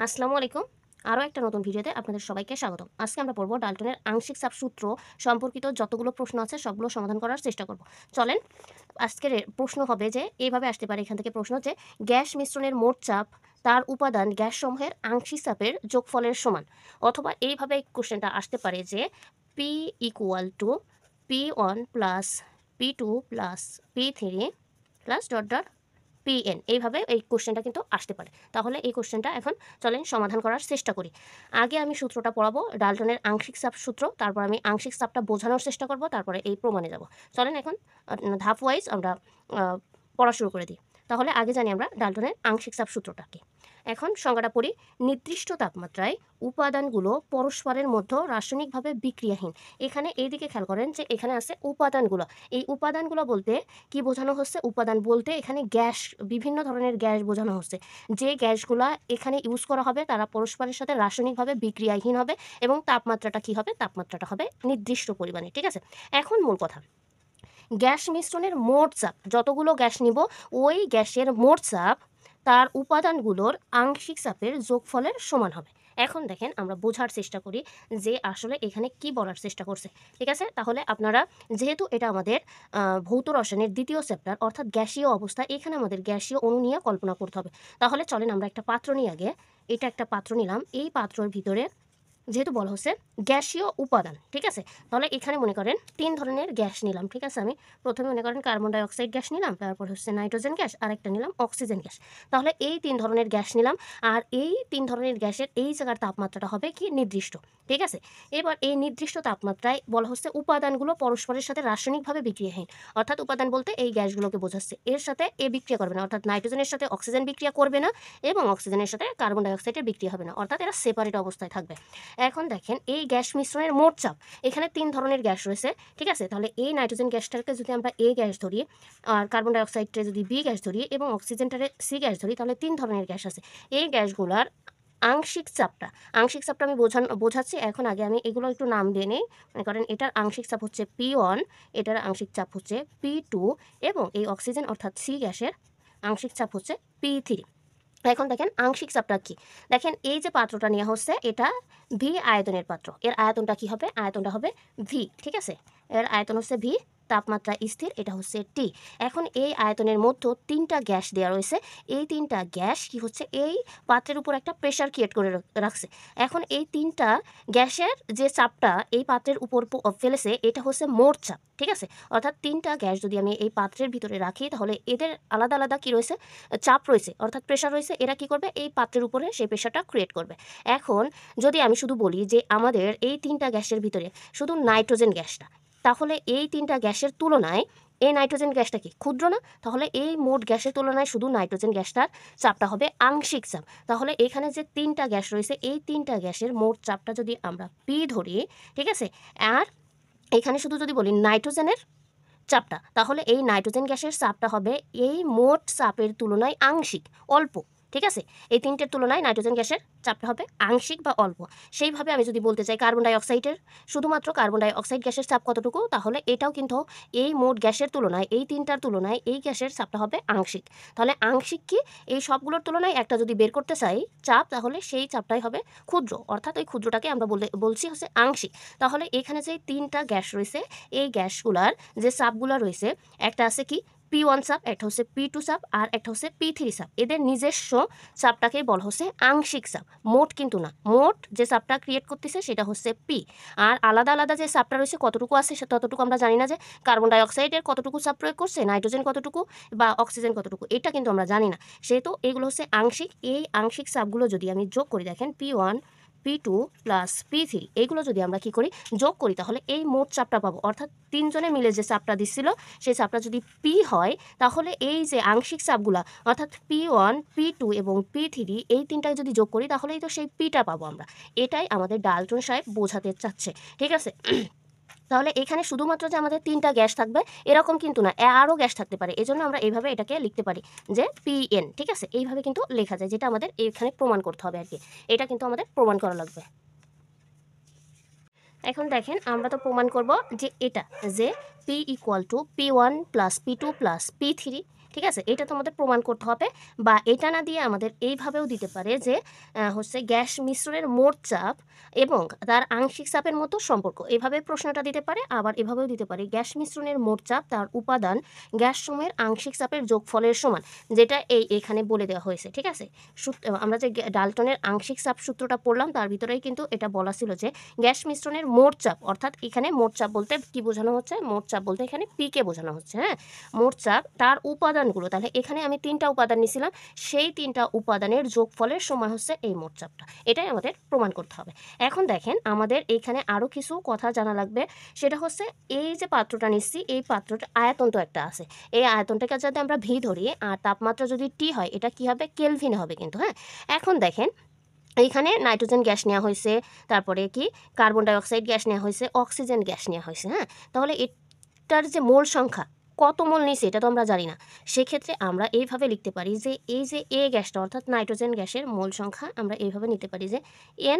আসসালামু আলাইকুম। আরও একটা নতুন ভিডিওতে আপনাদের সবাইকে স্বাগতম। আজকে আমরা পড়ব ডাল্টনের আংশিক চাপ সূত্র সম্পর্কিত যতগুলো প্রশ্ন আছে সবগুলো সমাধান করার চেষ্টা করব। চলেন, আজকের প্রশ্ন হবে যে এইভাবে আসতে পারে। এখান থেকে প্রশ্ন হচ্ছে গ্যাস মিশ্রণের মোট চাপ তার উপাদান গ্যাসসমূহের আংশিক চাপের যোগফলের সমান। অথবা এইভাবে কোশ্চেনটা আসতে পারে যে P equal to P1 plus P2 plus P3 plus dot dot PN, এইভাবে এই কোশ্চেনটা কিন্তু আসতে পারে। তাহলে এই কোশ্চেনটা এখন চলেন সমাধান করার চেষ্টা করি। আগে আমি সূত্রটা পড়াবো, ডাল্টনের আংশিক চাপ সূত্র, তারপর আমি আংশিক চাপটা বোঝানোর চেষ্টা করব, তারপরে এই প্রমাণে যাব। চলেন এখন ধাপ ওয়াইজ আমরা পড়া শুরু করে দিই। তাহলে আগে জানি আমরা ডাল্টনের আংশিক চাপ সূত্রটা কি। এখন সংজ্ঞাটা পড়ি। নির্দিষ্ট তাপমাত্রায় উপাদানগুলো পরস্পরের মধ্যে রাসায়নিকভাবে বিক্রিয়াহীন। এখানে এইদিকে খেয়াল করেন যে এখানে আছে উপাদানগুলো। এই উপাদানগুলো বলতে কি বোঝানো হচ্ছে? উপাদান বলতে এখানে গ্যাস, বিভিন্ন ধরনের গ্যাস বোঝানো হচ্ছে। যে গ্যাসগুলা এখানে ইউজ করা হবে তারা পরস্পরের সাথে রাসায়নিকভাবে বিক্রিয়াহীন হবে এবং তাপমাত্রাটা কি হবে? তাপমাত্রাটা হবে নির্দিষ্ট পরিমাণে। ঠিক আছে? এখন মূল কথা, গ্যাস মিশ্রণের মোট চাপ, যতগুলো গ্যাস নিব ওই গ্যাসের মোট চাপ তার উপাদানগুলোর আংশিক চাপের যোগফলের সমান হবে। এখন দেখেন আমরা বোঝার চেষ্টা করি যে আসলে এখানে কি বলার চেষ্টা করছে। ঠিক আছে? তাহলে আপনারা, যেহেতু এটা আমাদের ভৌত রসায়নের দ্বিতীয় চ্যাপ্টার, অর্থাৎ গ্যাসীয় অবস্থা, এখানে আমাদের গ্যাসীয় অণু নিয়ে কল্পনা করতে হবে। তাহলে চলেন আমরা একটা পাত্র নিই আগে। এটা একটা পাত্র নিলাম। এই পাত্রের ভিতরে যেহেতু বলা হচ্ছে গ্যাসীয় উপাদান, ঠিক আছে? তাহলে এখানে মনে করেন 3 ধরনের গ্যাস নিলাম। ঠিক আছে? আমি প্রথমে মনে করেন কার্বন ডাই অক্সাইড গ্যাস নিলাম, তারপর হচ্ছে নাইট্রোজেন গ্যাস, আরেকটা নিলাম অক্সিজেন গ্যাস। তাহলে এই 3 ধরনের গ্যাস নিলাম, আর এই 3 ধরনের গ্যাসের এই জায়গার তাপমাত্রাটা হবে কি? নির্দিষ্ট। ঠিক আছে? এবার এই নির্দিষ্ট তাপমাত্রায় বলা হচ্ছে উপাদানগুলো পরস্পরের সাথে রাসায়নিকভাবে বিক্রিয়াহীন। অর্থাৎ উপাদান বলতে এই গ্যাসগুলোকে বোঝাচ্ছে। এর সাথে এ বিক্রিয়া করবে না, অর্থাৎ নাইট্রোজেনের সাথে অক্সিজেন বিক্রিয়া করবে না এবং অক্সিজেনের সাথে কার্বন ডাই অক্সাইডের বিক্রিয়া হবে না, অর্থাৎ এরা সেপারেট অবস্থায় থাকবে। এখন দেখেন এই গ্যাস মিশ্রণের মোট চাপ, এখানে 3 ধরনের গ্যাস রয়েছে। ঠিক আছে? তাহলে এই নাইট্রোজেন গ্যাসটাকে যদি আমরা এ গ্যাস ধরি, আর কার্বন ডাই অক্সাইডটা যদি বি গ্যাস ধরি এবং অক্সিজেনটারে সি গ্যাস ধরি, তাহলে 3 ধরনের গ্যাস আছে। এই গ্যাসগুলার আংশিক চাপটা আমি বোঝাচ্ছি। এখন আগে আমি এগুলো একটু নাম দিয়ে নেই। মনে করেন এটার আংশিক চাপ হচ্ছে P1, এটার আংশিক চাপ হচ্ছে P2 এবং এই অক্সিজেন অর্থাৎ সি গ্যাসের আংশিক চাপ হচ্ছে P3। এখন দেখেন আংশিক চাপটা কি। দেখেন এই যে পাত্রটা নেওয়া হচ্ছে এটা ভি আয়তনের পাত্র। এর আয়তনটা কি হবে? আয়তনটা হবে ভি। ঠিক আছে? এর আয়তন হচ্ছে ভি, তাপমাত্রা স্থির, এটা হচ্ছে টি। এখন এই আয়তনের মধ্যে 3টা গ্যাস দেওয়া রয়েছে। এই 3টা গ্যাস কি হচ্ছে? এই পাত্রের উপর একটা প্রেশার ক্রিয়েট করে রাখছে। এখন এই 3টা গ্যাসের যে চাপটা এই পাত্রের উপর ফেলেছে, এটা হচ্ছে মোট চাপ। ঠিক আছে? অর্থাৎ 3টা গ্যাস যদি আমি এই পাত্রের ভিতরে রাখি, তাহলে এদের আলাদা আলাদা কি রয়েছে? চাপ রয়েছে, অর্থাৎ প্রেশার রয়েছে। এরা কি করবে? এই পাত্রের উপরে সেই প্রেশারটা ক্রিয়েট করবে। এখন যদি আমি শুধু বলি যে আমাদের এই 3টা গ্যাসের ভিতরে শুধু নাইট্রোজেন গ্যাসটা, তাহলে এই 3টা গ্যাসের তুলনায় এই নাইট্রোজেন গ্যাসটা কি ক্ষুদ্র না? তাহলে এই মোট গ্যাসের তুলনায় শুধু নাইট্রোজেন গ্যাসটার চাপটা হবে আংশিক চাপ। তাহলে এখানে যে 3টা গ্যাস রয়েছে, এই 3টা গ্যাসের মোট চাপটা যদি আমরা পি ধরি, ঠিক আছে? আর এখানে শুধু যদি বলি নাইট্রোজেনের চাপটা, তাহলে এই নাইট্রোজেন গ্যাসের চাপটা হবে এই মোট চাপের তুলনায় আংশিক, অল্প। ঠিক আছে? এই 3টের তুলনায় নাইট্রোজেন গ্যাসের চাপটা হবে আংশিক বা অল্প। সেইভাবে আমি যদি বলতে চাই কার্বন ডাই অক্সাইডের, শুধুমাত্র কার্বন ডাই অক্সাইড গ্যাসের চাপ কতটুকু, তাহলে এটাও কিন্তু এই মোট গ্যাসের তুলনায়, এই 3টার তুলনায় এই গ্যাসের চাপটা হবে আংশিক। তাহলে আংশিক কি? এই সবগুলোর তুলনায় একটা যদি বের করতে চাই চাপ, তাহলে সেই চাপটাই হবে ক্ষুদ্র, অর্থাৎ ওই ক্ষুদ্রটাকে আমরা বলছি হচ্ছে আংশিক। তাহলে এখানে যে 3টা গ্যাস রয়েছে, এই গ্যাসগুলার যে চাপগুলো রয়েছে, একটা আছে কি? P1 চাপ, একটা হচ্ছে P2 চাপ, আর একটা হচ্ছে P3 চাপ। এদের নিজস্ব চাপটাকেই বলা হচ্ছে আংশিক চাপ, মোট কিন্তু না। মোট যে চাপটা ক্রিয়েট করতেছে সেটা হচ্ছে P। আর আলাদা আলাদা যে চাপটা রয়েছে কতটুকু আছে ততটুকু আমরা জানি না, যে কার্বন ডাই অক্সাইডের কতটুকু চাপ প্রয়োগ করছে, নাইট্রোজেন কতটুকু বা অক্সিজেন কতটুকু, এটা কিন্তু আমরা জানি না। সেহেতু এগুলো হচ্ছে আংশিক। এই আংশিক চাপগুলো যদি আমি যোগ করি, দেখেন P1 P2 প্লাস P3, এইগুলো যদি আমরা কি করি? যোগ করি, তাহলে এই মোট চাপটা পাবো। অর্থাৎ 3 জনে মিলে যে চাপটা দিচ্ছিল সেই চাপটা যদি P হয়, তাহলে এই যে আংশিক চাপগুলা, অর্থাৎ P1 P2 এবং P3, এই 3টায় যদি যোগ করি তাহলেই তো সেই Pটা পাবো আমরা। এটাই আমাদের ডাল্টন সাহেব বোঝাতে চাচ্ছে। ঠিক আছে? তাহলে এখানে শুধুমাত্র যে আমাদের 3টা গ্যাস থাকবে এরকম কিন্তু না, আরও গ্যাস থাকতে পারে। এজন্য আমরা এইভাবে এটাকে লিখতে পারি যে Pn। ঠিক আছে? এইভাবে কিন্তু লেখা যায়, যেটা আমাদের এখানে প্রমাণ করতে হবে আর কি। এটা কিন্তু আমাদের প্রমাণ করা লাগবে। এখন দেখেন আমরা তো প্রমাণ করব যে এটা, যে P equal to P1 plus P2 plus P3, ঠিক আছে, এটা তো আমাদের প্রমাণ করতে হবে। বা এটা না দিয়ে আমাদের এইভাবেও দিতে পারে যে হচ্ছে গ্যাস মিশ্রণের মোট চাপ এবং তার আংশিক চাপের মতো সম্পর্ক, এভাবে প্রশ্নটা দিতে পারে। আবার এভাবেও দিতে পারে গ্যাস মিশ্রণের মোট চাপ তার উপাদান গ্যাস সমূহের আংশিক চাপের যোগফলের সমান, যেটা এখানে বলে দেওয়া হয়েছে। ঠিক আছে, আমরা যে ডাল্টনের আংশিক চাপ সূত্রটা পড়লাম তার ভিতরেই কিন্তু এটা বলা ছিল যে গ্যাস মিশ্রণের মোট চাপ, অর্থাৎ এখানে মোট চাপ বলতে কি বোঝানো হচ্ছে, মোট চাপ বলতে এখানে পিকে বোঝানো হচ্ছে। হ্যাঁ, মোট চাপ তার উপাদানগুলো, তাহলে এখানে আমি 3টা উপাদান নিয়েছিলাম, সেই 3টা উপাদানের যোগফলের সমান হচ্ছে এই মোট চাপটা। এটাই আমাদের প্রমাণ করতে হবে। এখন দেখেন আমাদের এখানে আরও কিছু কথা জানা লাগবে, সেটা হচ্ছে এই যে পাত্রটা নিচ্ছি, এই পাত্রটা আয়তন তো একটা আছে, এই আয়তনটাকে যদি আমরা ভি ধরি আর তাপমাত্রা যদি টি হয়, এটা কি হবে, কেলভিনে হবে কিন্তু। হ্যাঁ, এখন দেখেন এইখানে নাইট্রোজেন গ্যাস নেওয়া হয়েছে, তারপরে কি কার্বন ডাইঅক্সাইড গ্যাস নেওয়া হয়েছে, অক্সিজেন গ্যাস নেওয়া হয়েছে। হ্যাঁ, তাহলে এটার যে মোল সংখ্যা কত মোল নিছে এটা তো আমরা জানি না। সেক্ষেত্রে আমরা এইভাবে লিখতে পারি যে এই যে এ গ্যাসটা অর্থাৎ নাইট্রোজেন গ্যাসের মোল সংখ্যা আমরা এইভাবে নিতে পারি যে এন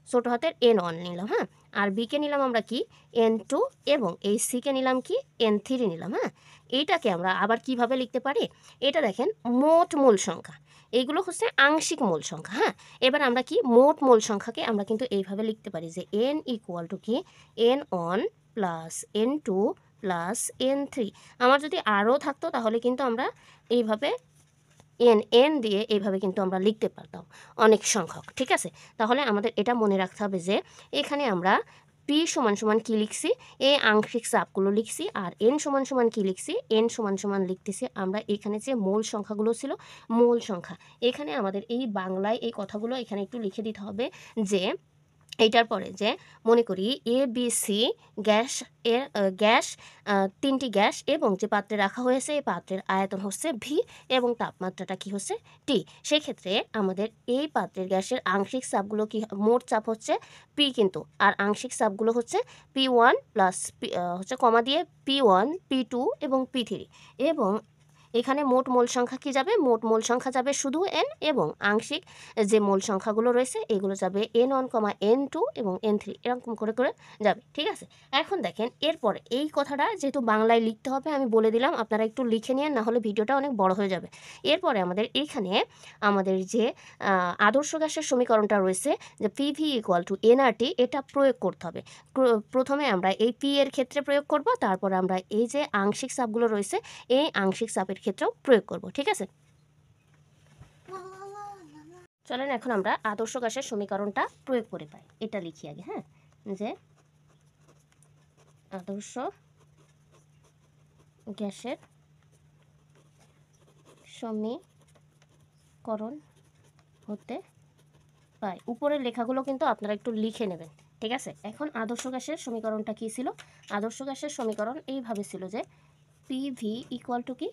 ছোটো হাতের N1 নিলাম। হ্যাঁ, আর বিকে নিলাম আমরা কি N2 এবং এই সিকে নিলাম কি N3 নিলাম। হ্যাঁ, এইটাকে আমরা আবার কিভাবে লিখতে পারি, এটা দেখেন মোট মোল সংখ্যা, এইগুলো হচ্ছে আংশিক মোল সংখ্যা। হ্যাঁ, এবার আমরা কি মোট মোল সংখ্যাকে আমরা কিন্তু এইভাবে লিখতে পারি যে N ইকুয়াল টু কি N1 plus N2 plus N3। আমার যদি আরও থাকতো তাহলে কিন্তু আমরা এইভাবে এন দিয়ে এইভাবে কিন্তু আমরা লিখতে পারতাম অনেক সংখ্যক। ঠিক আছে, তাহলে আমাদের এটা মনে রাখতে হবে যে এখানে আমরা পি সমান সমান কী লিখছি, এই আংশিক চাপগুলো লিখছি, আর এন সমান সমান কী লিখছি, এন সমান সমান লিখতেছি আমরা এখানে যে মূল সংখ্যাগুলো ছিল, মূল সংখ্যা। এখানে আমাদের এই বাংলায় এই কথাগুলো এখানে একটু লিখে দিতে হবে যে এইটার পরে যে মনে করি এ বি সি গ্যাস এর গ্যাস 3টি গ্যাস এবং যে পাত্রে রাখা হয়েছে এই পাত্রের আয়তন হচ্ছে ভি এবং তাপমাত্রাটা কি হচ্ছে টি। সেক্ষেত্রে আমাদের এই পাত্রের গ্যাসের আংশিক চাপগুলো কি, মোট চাপ হচ্ছে পি কিন্তু, আর আংশিক চাপগুলো হচ্ছে P1 প্লাস হচ্ছে কমা দিয়ে P1 P2 এবং P3। এবং এখানে মোট মোল সংখ্যা কি যাবে, মোট মোল সংখ্যা যাবে শুধু এন, এবং আংশিক যে মোল সংখ্যাগুলো রয়েছে এগুলো যাবে N1, N2 এবং N3, এরকম করে করে যাবে। ঠিক আছে, এখন দেখেন এরপরে এই কথাটা যেহেতু বাংলায় লিখতে হবে আমি বলে দিলাম, আপনারা একটু লিখে নিন, না হলে ভিডিওটা অনেক বড় হয়ে যাবে। এরপরে আমাদের এইখানে আমাদের যে আদর্শ গ্যাসের সমীকরণটা রয়েছে যে পিভি ইকুয়াল টু এনআরটি, এটা প্রয়োগ করতে হবে। প্রথমে আমরা এই পি এর ক্ষেত্রে প্রয়োগ করব, তারপর আমরা এই যে আংশিক চাপগুলো রয়েছে এই আংশিক চাপের ক্ষেত্রেও প্রয়োগ করব। ঠিক আছে, চলেন এখন আমরা আদর্শ গ্যাসের সমীকরণটা প্রয়োগ করে পাই, এটা লিখি আগে। হ্যাঁ, যে আদর্শ গ্যাসের সমীকরণ হতে পাই, উপরের লেখাগুলো কিন্তু আপনারা একটু লিখে নেবেন। ঠিক আছে, এখন আদর্শ গ্যাসের সমীকরণটা কী ছিল, আদর্শ গ্যাসের সমীকরণ এইভাবে ছিল যে পিভি ইকুয়াল টু কি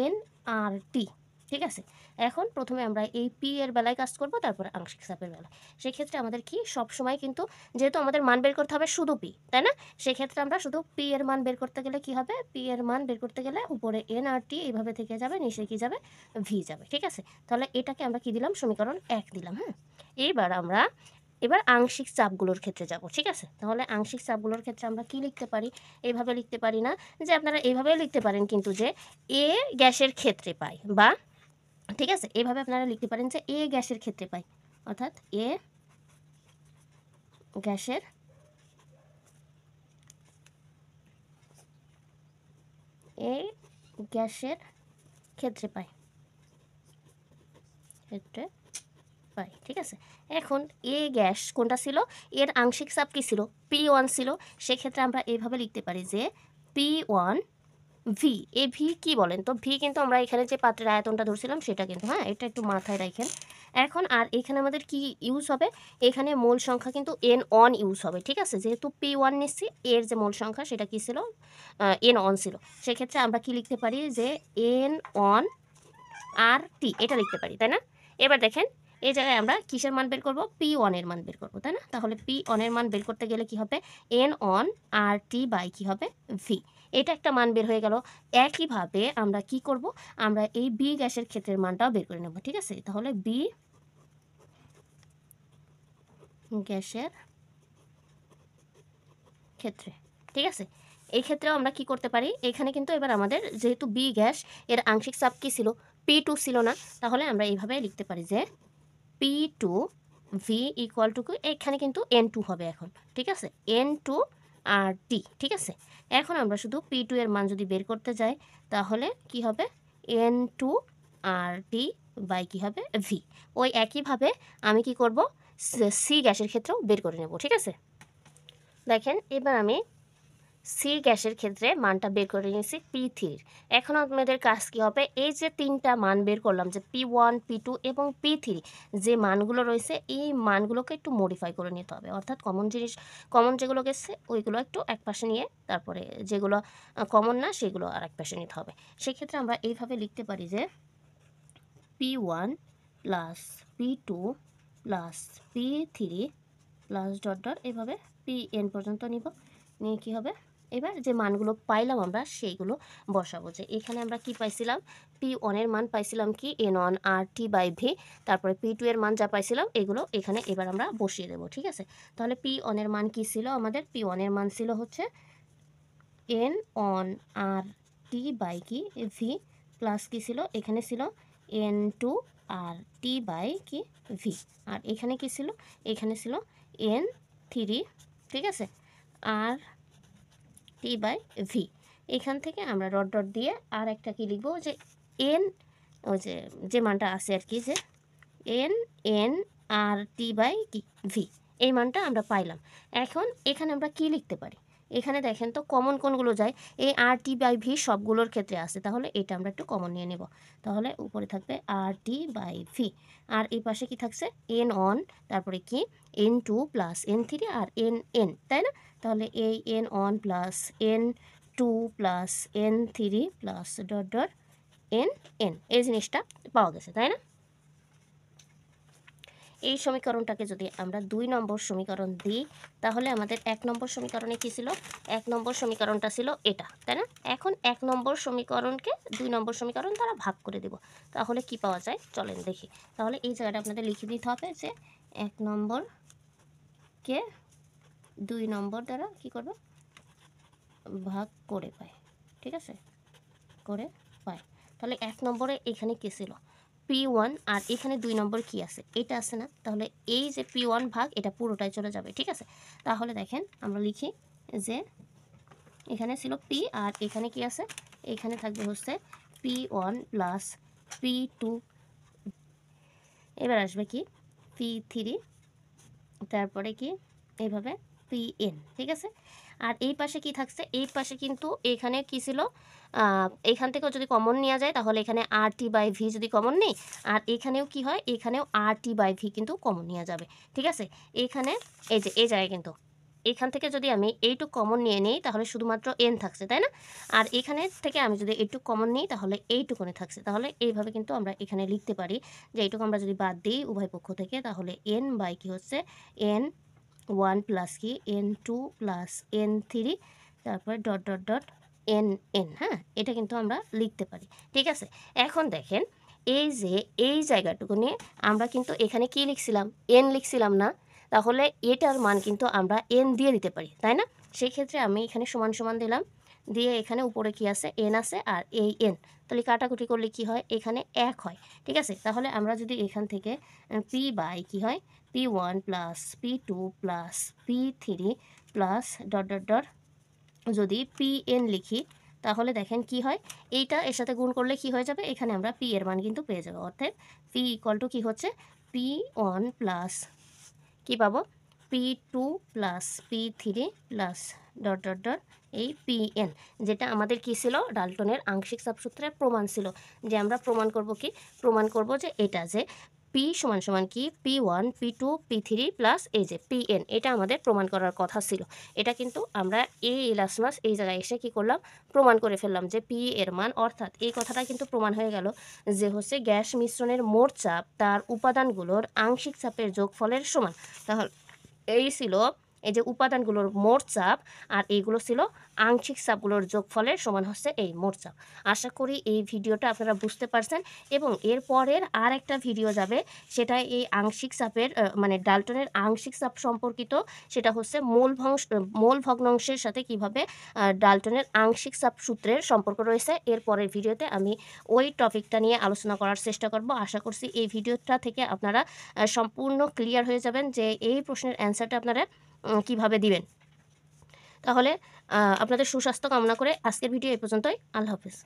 এন আর টি। ঠিক আছে, এখন প্রথমে আমরা এই পি এর বেলায় কাজ করব, তারপরে আংশিক চাপের বেলায়। সেক্ষেত্রে আমাদের কি সব সময় কিন্তু যেহেতু আমাদের মান বের করতে হবে শুধু পি, তাই না, সেক্ষেত্রে আমরা শুধু পি এর মান বের করতে গেলে কি হবে, পি এর মান বের করতে গেলে উপরে এন আর টি এইভাবে থেকে যাবে, নিচে কি যাবে ভি যাবে। ঠিক আছে, তাহলে এটাকে আমরা কি দিলাম, সমীকরণ 1 দিলাম। হ্যাঁ, এবার আংশিক চাপগুলোর ক্ষেত্রে যাব। ঠিক আছে, তাহলে আংশিক চাপগুলোর ক্ষেত্রে আমরা কি লিখতে পারি, এইভাবে লিখতে পারি না, যে আপনারা এইভাবে লিখতে পারেন কিন্তু যে এ গ্যাসের ক্ষেত্রে পাই, বা ঠিক আছে এইভাবে আপনারা লিখতে পারেন যে এ গ্যাসের ক্ষেত্রে পাই, অর্থাৎ এ গ্যাসের ক্ষেত্রে পাই ঠিক আছে, এখন এ গ্যাস কোনটা ছিল, এর আংশিক চাপ কি ছিল, P1 ছিল। সেক্ষেত্রে আমরা এইভাবে লিখতে পারি যে P1 ভি। এ ভি কী বলেন তো, ভি কিন্তু আমরা এখানে যে পাত্রের আয়তনটা ধরছিলাম সেটা কিন্তু। হ্যাঁ, এটা একটু মাথায় রাখেন। এখন আর এখানে আমাদের কি ইউজ হবে, এখানে মোল সংখ্যা কিন্তু N1 ইউজ হবে। ঠিক আছে, যেহেতু P1 নিচ্ছি, এর যে মোল সংখ্যা সেটা কি ছিল, N1 ছিল। সেক্ষেত্রে আমরা কি লিখতে পারি যে N1 আর টি, এটা লিখতে পারি, তাই না। এবার দেখেন এই জায়গায় আমরা কিসের মান বের করব, P1 এর মান বের করব, তাই না। তাহলে P1 এর মান বের করতে গেলে কি হবে, N1 আর টি বাই কি হবে ভি, এটা একটা মান বের হয়ে গেল। একইভাবে আমরা কি করব, আমরা এই বি গ্যাসের ক্ষেত্রের মানটাও বের করে নেব। ঠিক আছে, তাহলে বি গ্যাসের ক্ষেত্রে, ঠিক আছে, এই ক্ষেত্রেও আমরা কি করতে পারি, এখানে কিন্তু এবার আমাদের যেহেতু বি গ্যাস এর আংশিক চাপ কী ছিল, P2 ছিল না, তাহলে আমরা এইভাবে লিখতে পারি যে P2 V ইকুয়াল টু এখানে কিন্তু N2 হবে এখন, ঠিক আছে, N2 আর T, ঠিক আছে। এখন আমরা শুধু P2 এর মান যদি বের করতে যাই তাহলে কি হবে, N2 আর T বাই কী হবে V। ওই একইভাবে আমি কি করব, সি গ্যাসের ক্ষেত্রেও বের করে নেব, ঠিক আছে। দেখেন এবার আমি সি গ্যাসের ক্ষেত্রে মানটা বের করে নিয়েছি P3। এখন আপনাদের কাজ কী হবে, এই যে তিনটা মান বের করলাম যে P1 P2 এবং P3 যে মানগুলো রয়েছে এই মানগুলোকে একটু মডিফাই করে নিতে হবে, অর্থাৎ কমন যেগুলো গেছে ওইগুলো একটু এক পাশে নিয়ে তারপরে যেগুলো কমন না সেগুলো আর এক পাশে নিতে হবে। সেক্ষেত্রে আমরা এইভাবে লিখতে পারি যে P1 plus P2 plus P3 plus dot dot এভাবে Pn পর্যন্ত নিব, নিয়ে কী হবে, এবার যে মানগুলো পাইলাম আমরা সেইগুলো বসাবো। যে এখানে আমরা কি পাইছিলাম, P1 এর মান পাইছিলাম কি N1 RT বাই ভি, তারপরে P2 এর মান যা পাইছিলাম এগুলো এখানে এবার আমরা বসিয়ে দেবো, ঠিক আছে। তাহলে P1 এর মান কি ছিল আমাদের, P1 এর মান ছিল হচ্ছে N1 RT বাই কি ভি প্লাস কি ছিল, এখানে ছিল N2 RT বাই কি ভি, আর এখানে কি ছিল, এখানে ছিল N3, ঠিক আছে, আর টি বাই ভি। এখান থেকে আমরা ডট ডট দিয়ে আর একটা কি লিখবো যে এন, ওই যে মানটা আছে আর কি, যে এন আর টি বাই কি ভি, এই মানটা আমরা পাইলাম। এখন এখানে আমরা কি লিখতে পারি, এখানে দেখেন তো কমন কোনগুলো যায়, এই আর টি বাই ভি সবগুলোর ক্ষেত্রে আছে, তাহলে এটা আমরা একটু কমন নিয়ে নেব। তাহলে উপরে থাকবে আর টি বাই ভি, আর এই পাশে কি থাকছে N1, তারপরে কি N2 প্লাস N3 আর N, তাই না। তাহলে এই N1 plus N2 plus N3 plus dot dot N, এই জিনিসটা পাওয়া গেছে, তাই না। এই সমীকরণটাকে যদি আমরা 2 নম্বর সমীকরণ দিই তাহলে আমাদের 1 নম্বর সমীকরণে কী ছিল, 1 নম্বর সমীকরণটা ছিল এটা, তাই না। এখন 1 নম্বর সমীকরণকে 2 নম্বর সমীকরণ দ্বারা ভাগ করে দেব, তাহলে কি পাওয়া যায় চলেন দেখি। তাহলে এই জায়গাটা আপনাদের লিখে দিতে হবে যে 1 নম্বরকে 2 নম্বর দ্বারা কি করব, ভাগ করে পাই, ঠিক আছে, করে পাই। তাহলে 1 নম্বরে এখানে কী ছিল P1, আর এখানে 2 নম্বর কি আছে, এটা আছে না, তাহলে এই যে P1 ভাগ এটা পুরোটাই চলে যাবে, ঠিক আছে। তাহলে দেখেন আমরা লিখি যে এখানে ছিল P আর এখানে কি আছে, এখানে থাকবে হচ্ছে P1 প্লাস P2, এবার আসবে কি P3, তারপরে কি এইভাবে Pn, ঠিক আছে। আর এই পাশে কি থাকছে, এই পাশে কিন্তু এখানে কি ছিল, এখান থেকেও যদি কমন নেওয়া যায় তাহলে এখানে RT বাই ভি যদি কমন নেই, আর এখানেও কি হয়, এখানেও RT বাই ভি কিন্তু কমন নেওয়া যাবে, ঠিক আছে। এখানে এই যে এই জায়গায় কিন্তু এখান থেকে যদি আমি এইটুক কমন নিয়ে নিই তাহলে শুধুমাত্র N থাকছে, তাই না। আর এখানে থেকে আমি যদি এইটুক কমন নিই তাহলে এইটুকুনে থাকছে, তাহলে এইভাবে কিন্তু আমরা এখানে লিখতে পারি যে এইটুকু আমরা যদি বাদ দিই উভয় পক্ষ থেকে তাহলে N বাই কি হচ্ছে N1 প্লাস কি N2 প্লাস N3, তারপরে ডট ডট ডট N, হ্যাঁ, এটা কিন্তু আমরা লিখতে পারি, ঠিক আছে। এখন দেখেন এই যে এই জায়গাটুকু নিয়ে আমরা কিন্তু এখানে কি লিখছিলাম, N লিখছিলাম না, তাহলে এটার মান কিন্তু আমরা N দিয়ে দিতে পারি, তাই না। সেই ক্ষেত্রে আমি এখানে সমান সমান দিলাম, দিয়ে এখানে উপরে কি আছে N আছে আর এই N, তাহলে কাটাকুটি করলে কি হয়, এখানে 1 হয়, ঠিক আছে। তাহলে আমরা যদি এখান থেকে P বাই কি হয় P1 plus P2 plus P3 plus dot dot dot যদি Pn লিখি তাহলে দেখেন কি হয়, এইটা এর সাথে গুণ করলে কি হয়ে যাবে, এখানে আমরা P এর মান কিন্তু পেয়ে যাবো, অর্থাৎ P ইকুয়াল টু কী হচ্ছে P1 প্লাস কী পাবো P2 plus P3 plus dot dot dot এই Pn, যেটা আমাদের কী ছিল, ডাল্টনের আংশিক চাপসূত্রের প্রমাণ ছিল, যে আমরা প্রমাণ করব কি, প্রমাণ করব যে এটা যে P সমান সমান কি P1 P2 P3 প্লাস এই যে Pn, এটা আমাদের প্রমাণ করার কথা ছিল। এটা কিন্তু আমরা এই ইলাসমাস এই জায়গায় এসে কি করলাম, প্রমাণ করে ফেললাম যে P এর মান, অর্থাৎ এই কথাটা কিন্তু প্রমাণ হয়ে গেল যে হচ্ছে গ্যাস মিশ্রণের মোট চাপ তার উপাদানগুলোর আংশিক চাপের যোগফলের সমান। তাহলে এই ছিল এই যে উপাদানগুলোর মোট চাপ, আর এইগুলো ছিল আংশিক চাপগুলোর যোগফলের সমান হচ্ছে এই মোট চাপ। আশা করি এই ভিডিওটা আপনারা বুঝতে পারছেন, এবং এর পরের আর একটা ভিডিও যাবে, সেটা এই আংশিক চাপের মানে ডাল্টনের আংশিক চাপ সম্পর্কিত। সেটা হচ্ছে মোল ভগ্নাংশের সাথে কিভাবে ডাল্টনের আংশিক চাপ সূত্রের সম্পর্ক রয়েছে। এর পরের ভিডিওতে আমি ওই টপিকটা নিয়ে আলোচনা করার চেষ্টা করব। আশা করছি এই ভিডিওটা থেকে আপনারা সম্পূর্ণ ক্লিয়ার হয়ে যাবেন যে এই প্রশ্নের অ্যান্সারটা আপনারা কিভাবে দিবেন। তাহলে আপনাদের সুস্বাস্থ্য কামনা করে আজকের ভিডিও এই পর্যন্তই। আল্লাহ হাফেজ।